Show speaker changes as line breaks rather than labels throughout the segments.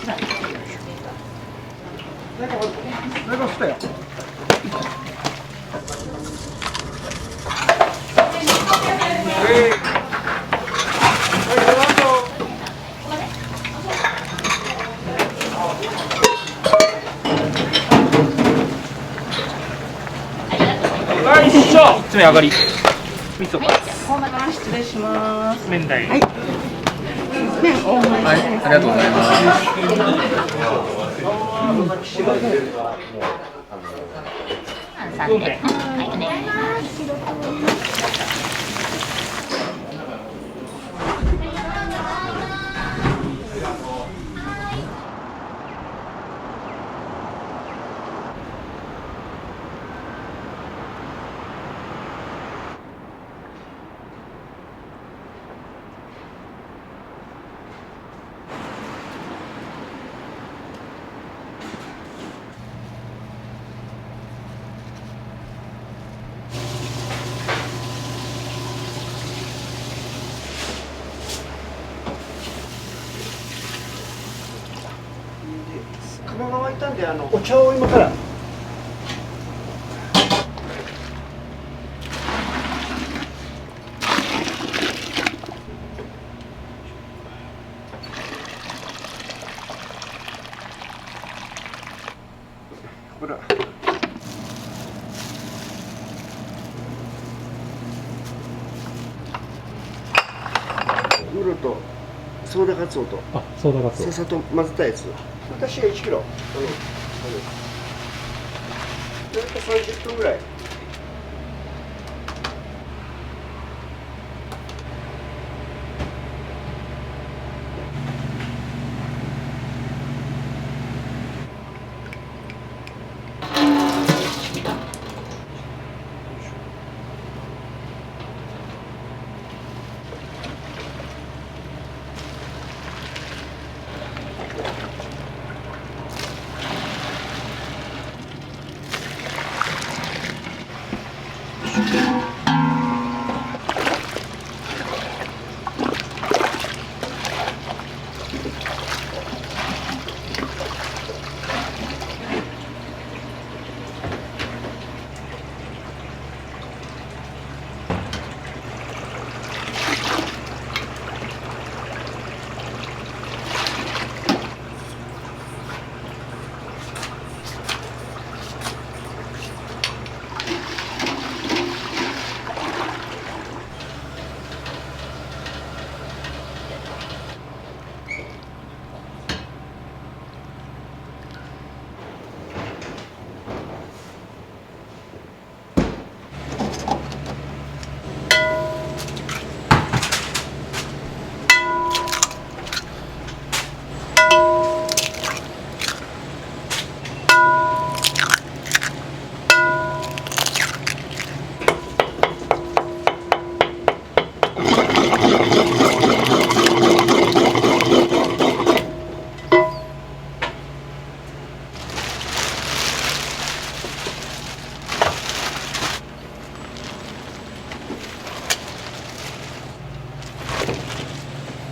なんかしたよ。
はい、一つ目上がり。味噌。
こんな感じ失礼します。
麺大。
はい。麺大盛りです。
はい、ありがとうございます。
そうめん。
釜が沸いたんで、お茶を今から。ほら。ウロとソーダカツオと
あ、ソーダガツオ。
ささと混ぜたやつ。私が1キロ。大体30分ぐらい。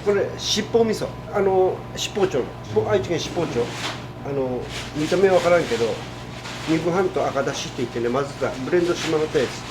これ七宝味噌、七宝町の愛知県七宝町、見た目は分からんけど肉半と赤だしって言ってね、混ぜたブレンドしてもらったやつ。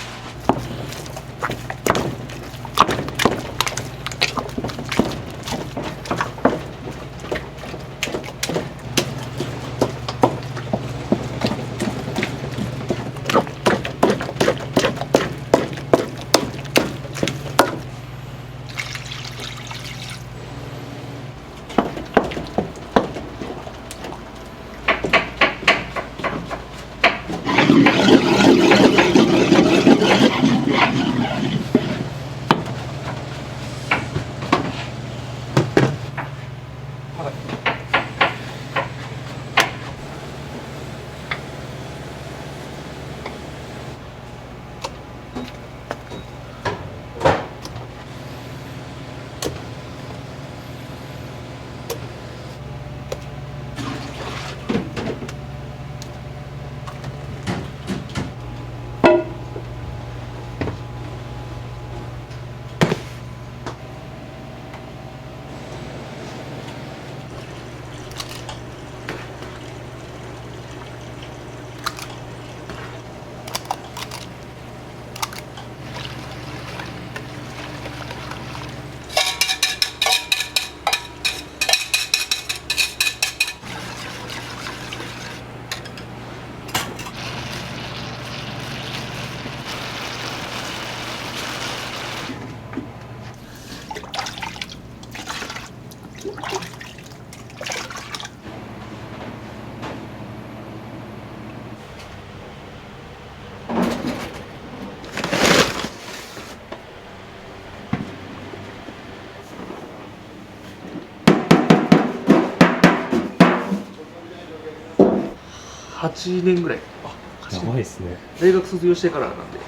8年ぐらい。
やばいですね。
大学卒業してからなんで。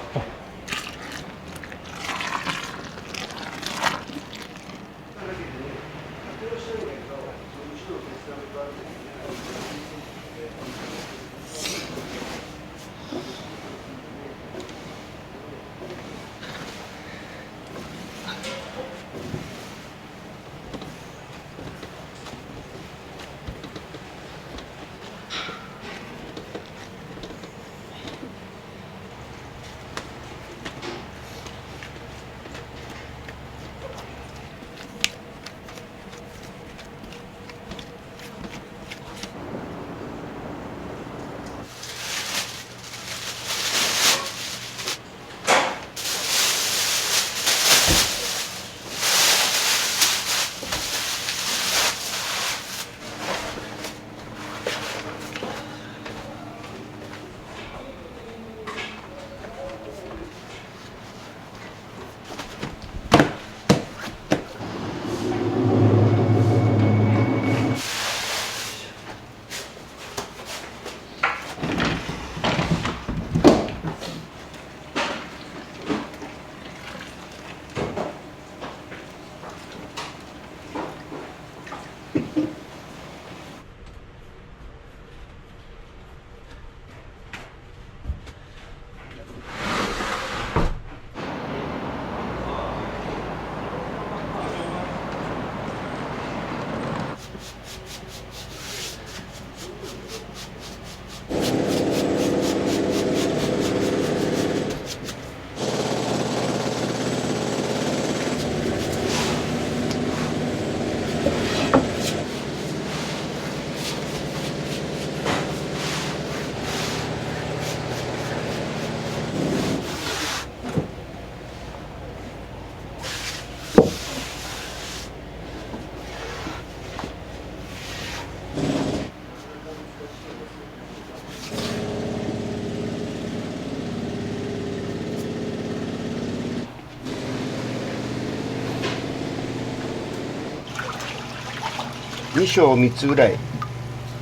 2升3つぐらい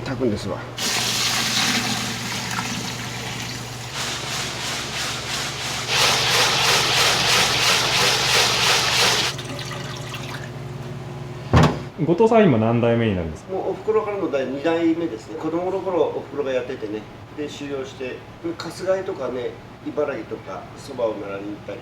炊くんですわ。
後藤さん今何代目になるんですか？
もうおふくろからの2代目ですね。子供の頃おふくろがやっててね、で修行して、春日井とかね、茨城とかそばを習いに行ったり。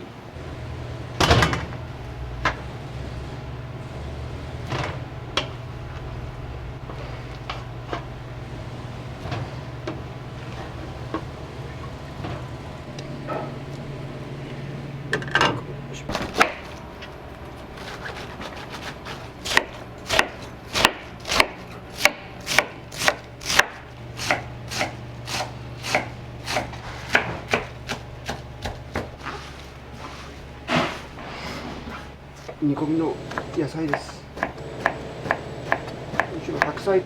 煮込みの野菜です。後ろ白菜。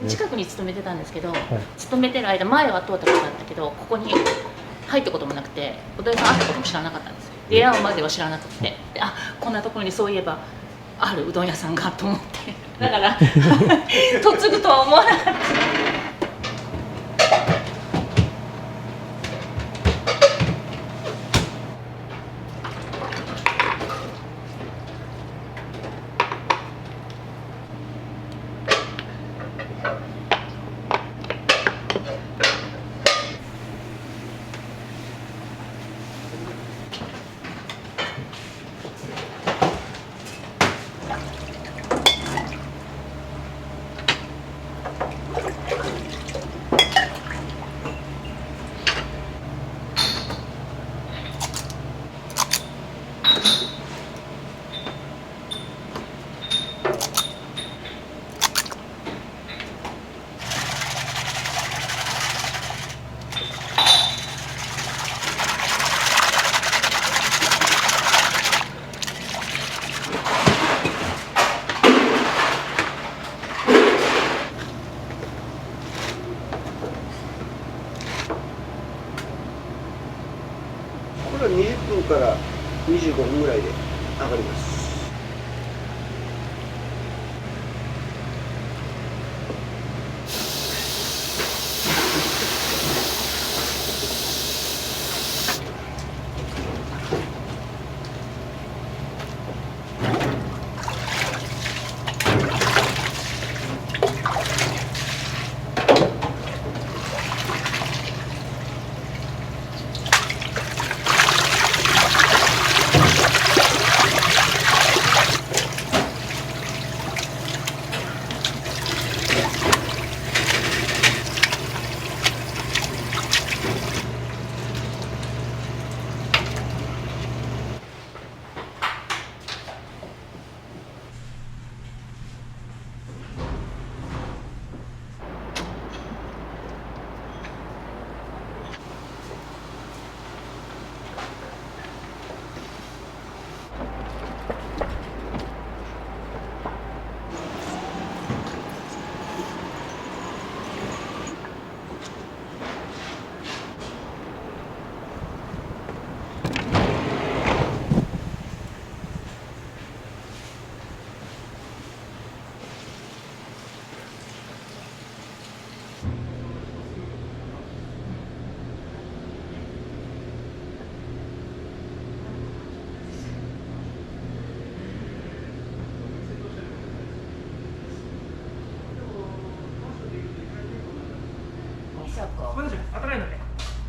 近くに勤めてたんですけど、勤めてる間前は通ったことだったけど、ここに入ったこともなくて、お父さん会ったことも知らなかったんですよ。出会うまでは知らなくて、で、あ、こんなところにそういえばあるうどん屋さんがと思って、だから嫁ぐとは思わなかった。
これは20分から25分ぐらいで上がります。
ごめんなさい、あったかいのね。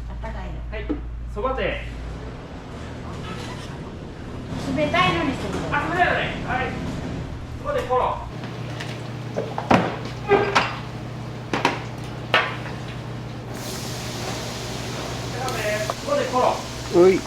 あったかいの。
はい、そばで。
冷たいのにするの。
あ、それだね。はい。そばでコロ。そばでコロ。
おい。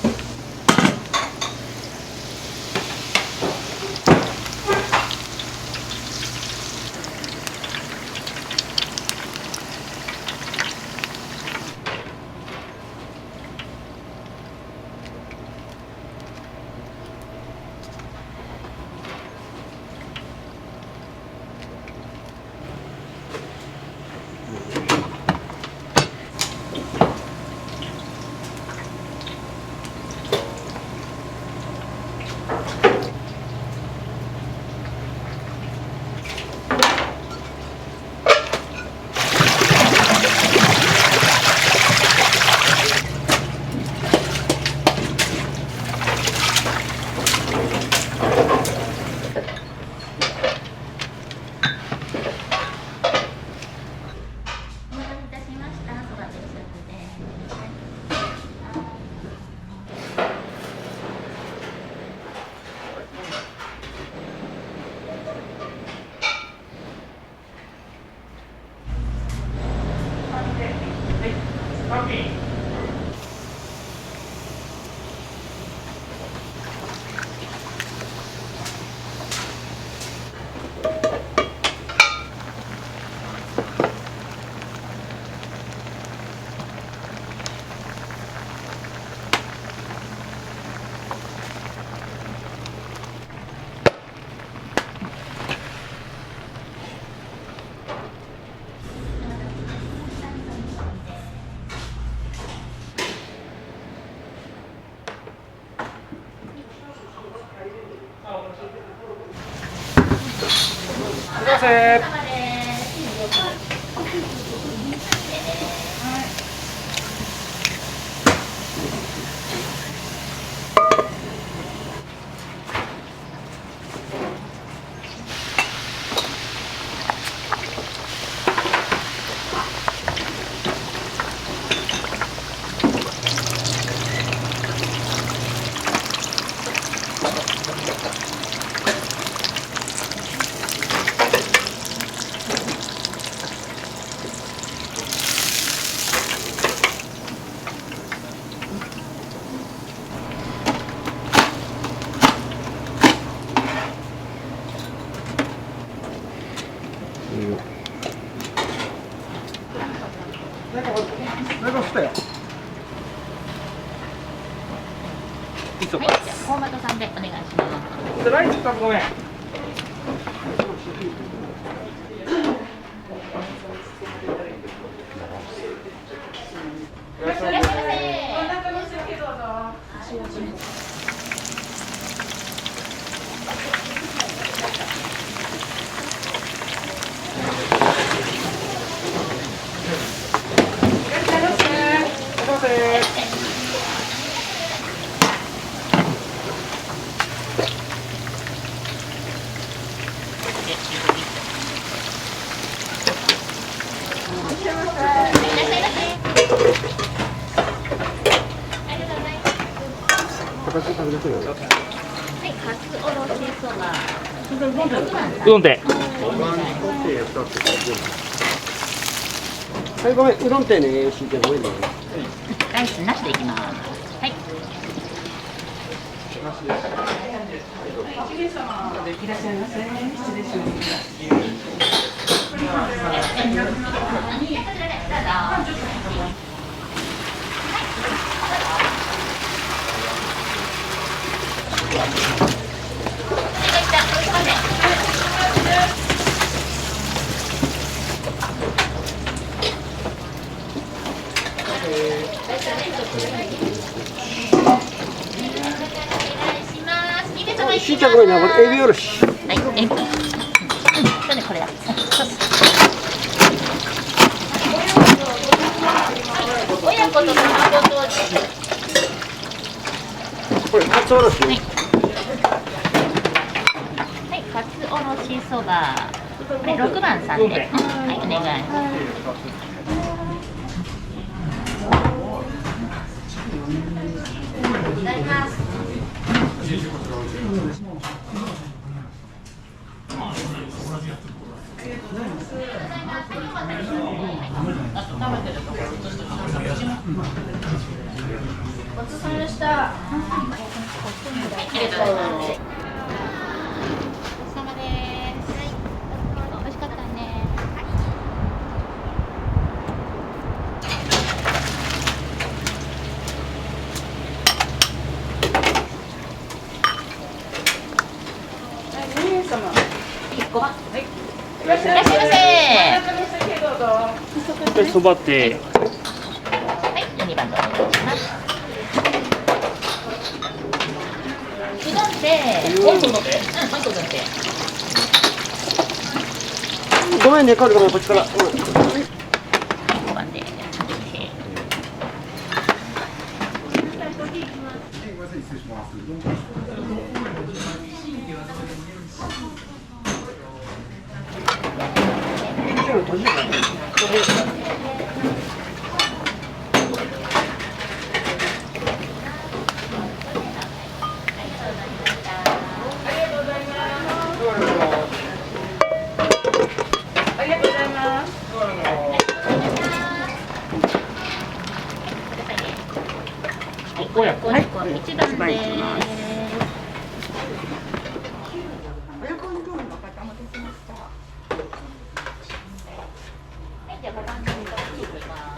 すいません。
なんかしたよ。
いつも。
はい、じゃあフォーマットさんでお願いします。
ライス2つごめん。
いらっしゃいませ。
お腹のすけどうぞ。
高く食べてくれよ。
はい、カツおろしそば。
うどん店。
はい、ごめん、うどん店ね、敷いてごめんね。
ライスなしでいきます。はい。
しーちゃんごめんな、これエビおろし。
はい、え、これだ。親子と卵と。
これカツおろし。
はい、カツおろしそば。はい、6番さんで。はい、お願い。いただきます。ごちそうさまでした。ありがとうございます。ごちそうさまです。美味しかったね。5番。はい。いらっしゃいませ。
で、そばって。
はい、2番でお願いします。うどんで、もう一個うどんで。
ごめんね、これごめん、こっちから。
5番で。
親子。
はい、1番です。じゃあ5番でいきます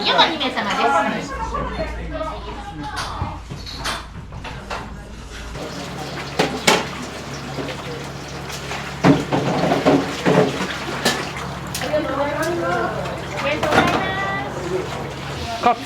4番2名様です。
カツ。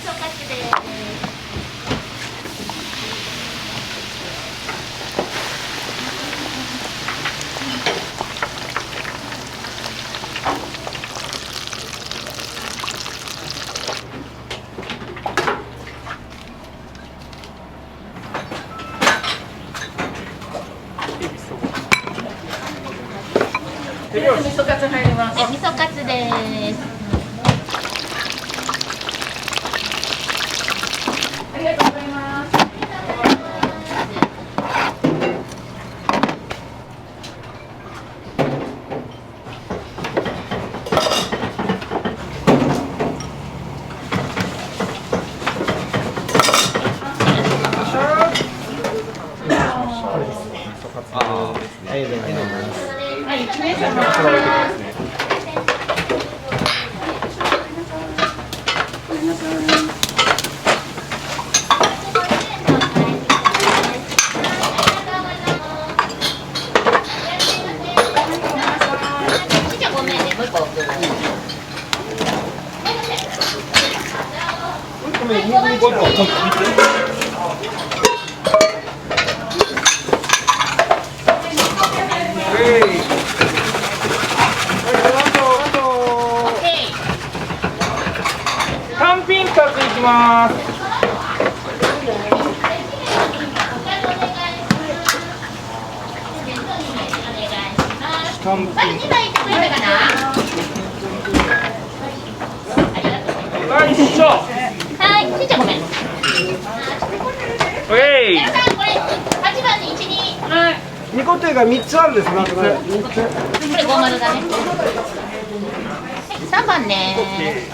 味噌カツ入ります。味噌カツです。ありがとうございます。はい、1名様。じゃあごめんね、もう一個
単品2ついきます。単品。よいしょ。
はい、しんちゃんごめん。
ウェイ。
皆さんこれ8番に1、2。はい。
2個手が3つあるんです、なんとね。
これ50だね。3番ね。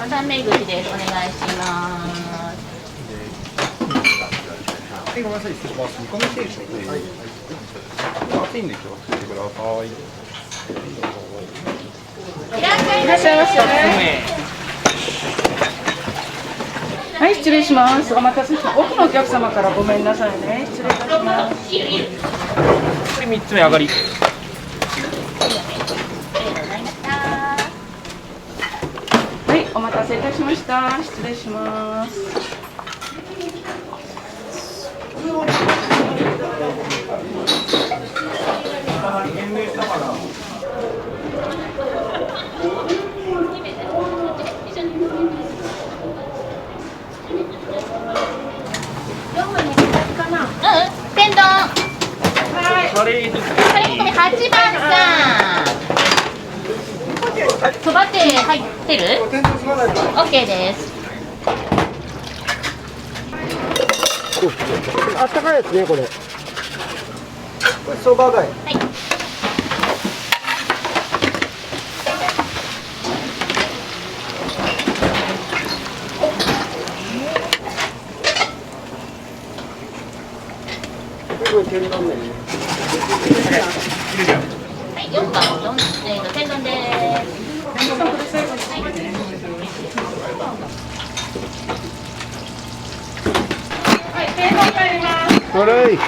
3名口です。お願いします。
はい、ごめんなさい、失礼します。煮込み定食で、はい。熱いんで気をつけてください。
いらっしゃいませ。
はい、失礼します。お待たせしました。奥のお客様からごめんなさいね。失礼いたします。
いるいる。
これ3つ目上がり。
ありがとうございました。
はい、お待たせいたしました。失礼します。
天丼。
カレー
カレー込み8番さん。そばって入ってる？オッケーです。
あったかいやつね、これ。これ、そばだい。
はい。
これ、天丼ね。
はい、4番どん、天丼です。はい、天丼入ります。
はい。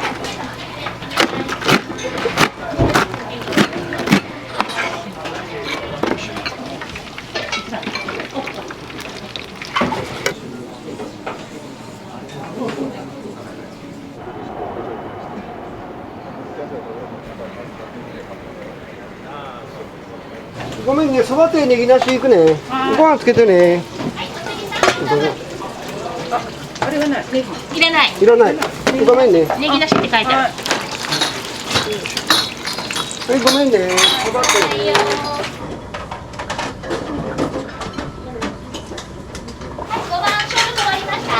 ごめんね、そばとネギなしいくね。ご飯つけてね。
あれはない。ネギ。
入れない。
いらない。ごめんね。
ネギなしって書いてある。
はい、ごめんね。そばと
はいよ。5番勝負終わりました。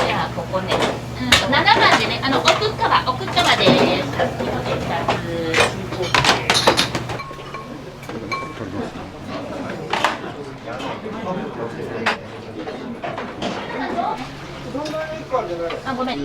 じゃあここね、7番でね、奥側です。あ、ごめん。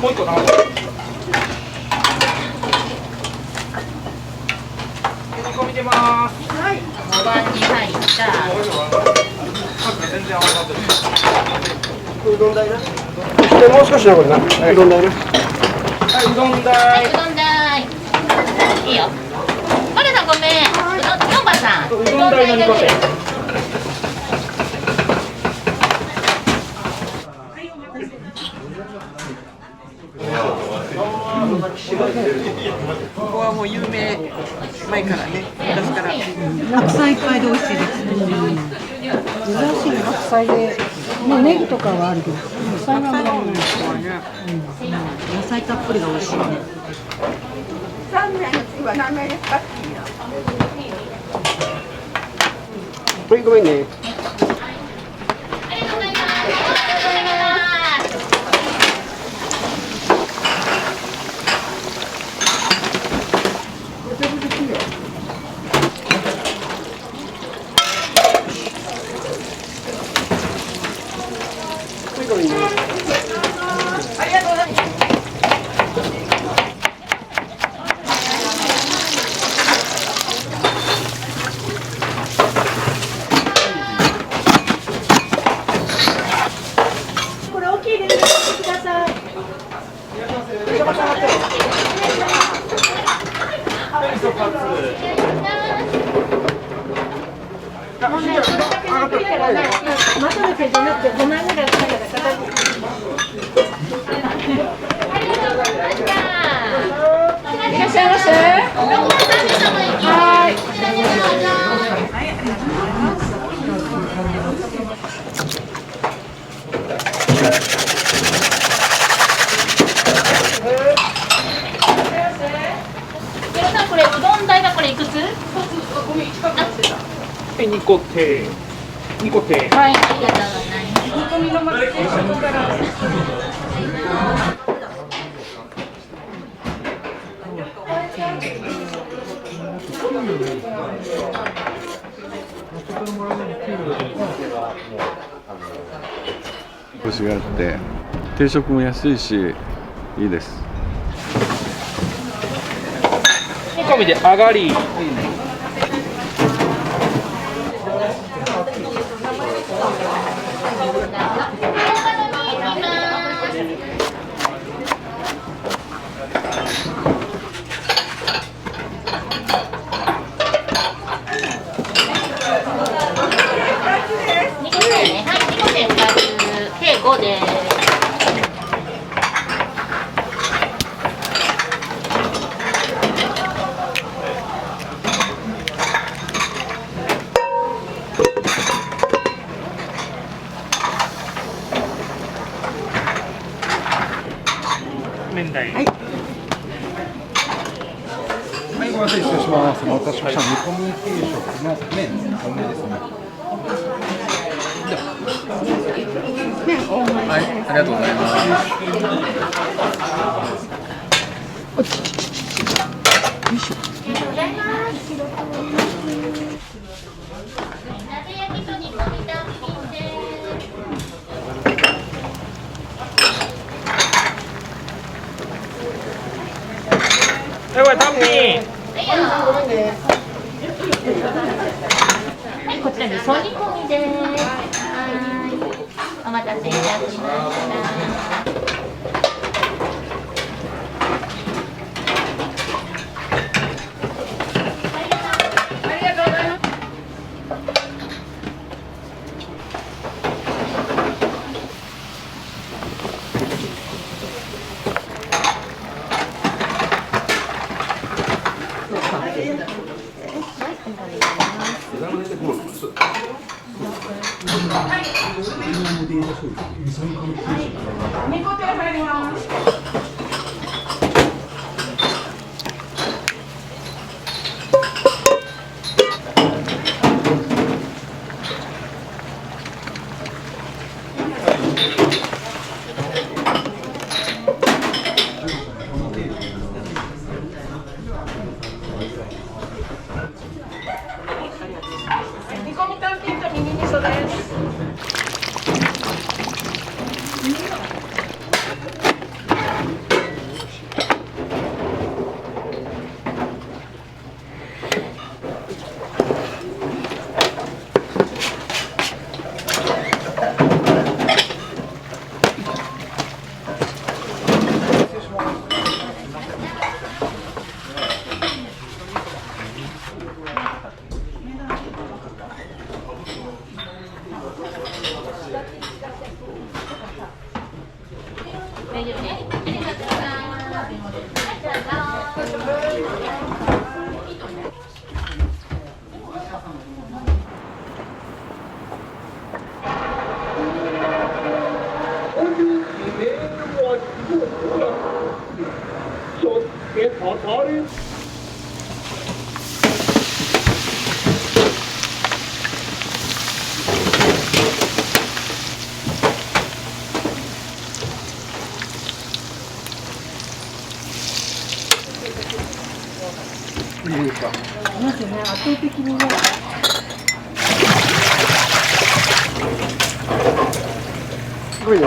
もう1個頼む。煮込み出ます。
5番に入った。
全然合わなかったです。
うどん代な。もう少しな、これな。うどん代な。
はい、うどん
はい、
代。
うどん代。いいよ。マルさんごめん。4番さん。
うどん代の2個で。
ここはもう有名前からね、昔から。
白菜いっぱいで美味しいです。珍しい白菜で、もうネギとかはあるけど、野菜がない。野菜たっぷりが美味しいね。
3名の次は何名ですか？
はい、ごめんね。
ありがとうございます。ありがとうございます。
まとめてじゃなくて5枚ぐらいかけた形。いらっしゃいませ。はい。
皆さんこれうどん代がこれいくつ？2
個定。2個定。
はい、ありがとうございます。
コシがあって定食も安いしいいです。
込みで上がり。
計5です。
麺代。
はい、ごめんなさい、失礼します。お待たせしました。煮込み定食の麺多めですね。はい、ありがとうございます。
これ単品。
はい、こちら味噌煮込みです。お待たせいたしました。
煮込み単品とミニ味噌です。
大丈夫ね。ありがとうございます。
なんかね、圧倒的にね。
ごめんね、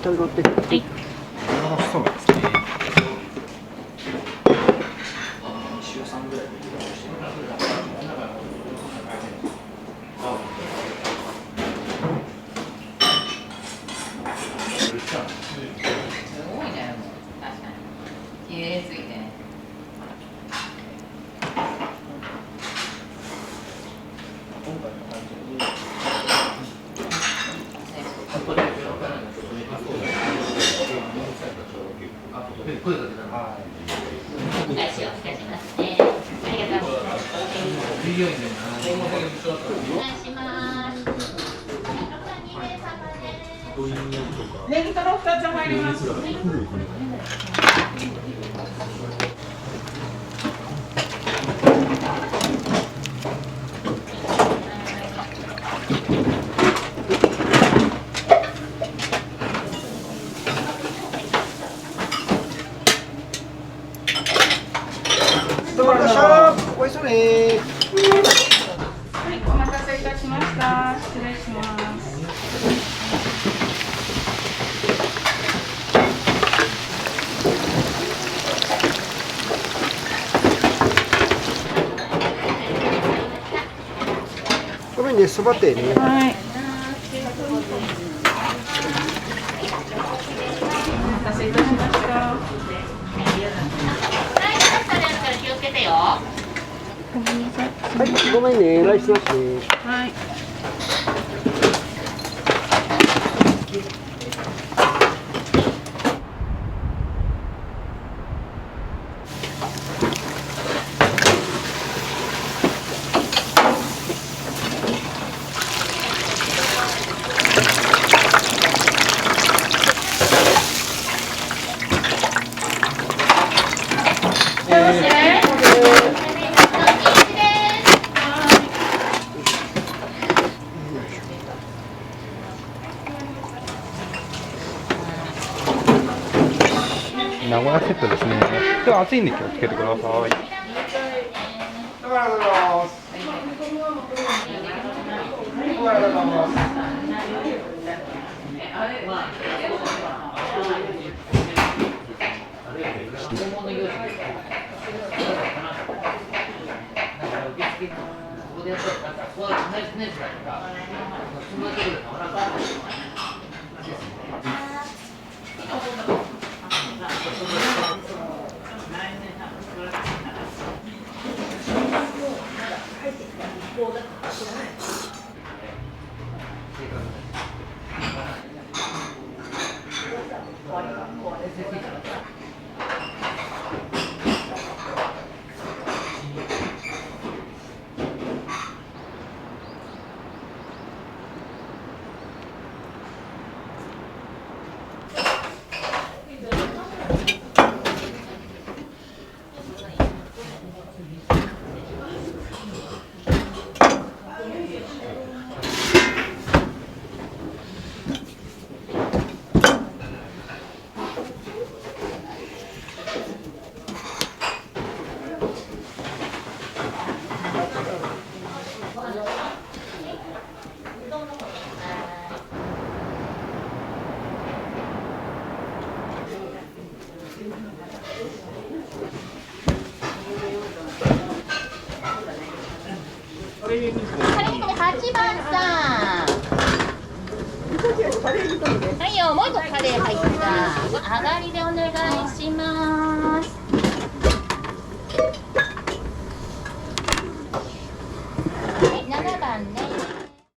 食べろって。
はい。
楽しそうですね。
お返しをいたしますね。ありがとうございます。お願いします。2名様です。
ネギトロ2つ入ります。
どうもありがとうございましたおいしそうね
はい、お待たせいたしました。失礼します。
ごめんね、そばってね。
はい。お待たせいたしました。
気をつけてよ。
はい、ごめんね、ライスなしね。
はい。
名古屋セットですね。では熱いんで気をつけてください。
どうもありがとうございます。
カレー煮込み8番さん。はいよ、もう一個カレー入った。上がりでお願いします。